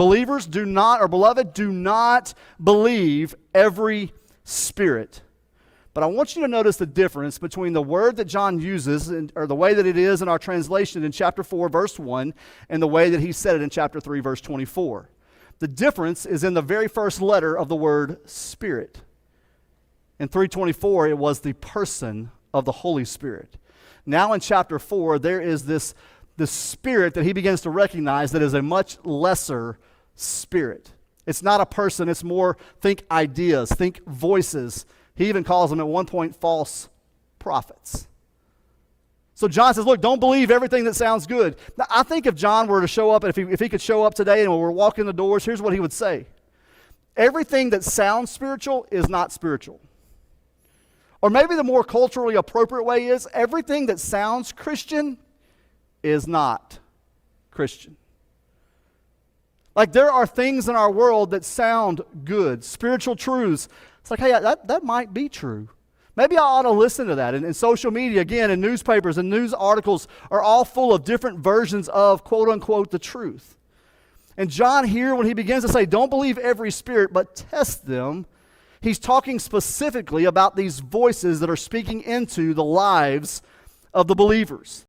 Believers do not, or beloved, do not believe every spirit. But I want you to notice the difference between the word that John uses, or the way that it is in our translation in chapter 4, verse 1, and the way that he said it in chapter 3, verse 24. The difference is in the very first letter of the word Spirit. In 3:24, it was the person of the Holy Spirit. Now in chapter 4, there is this spirit that he begins to recognize that is a much lesser spirit. It's not a person, it's more, think ideas, think voices. He even calls them at one point false prophets. So John says, look, don't believe everything that sounds good. Now, I think if John were to show up, if he could show up today and we're walking the doors, here's what he would say. Everything that sounds spiritual is not spiritual. Or maybe the more culturally appropriate way is, everything that sounds Christian is not Christian. Like there are things in our world that sound good, spiritual truths. It's like, hey, that might be true. Maybe I ought to listen to that. And social media, again, and newspapers and news articles are all full of different versions of, quote unquote, the truth. And John here, when he begins to say, don't believe every spirit, but test them, he's talking specifically about these voices that are speaking into the lives of the believers.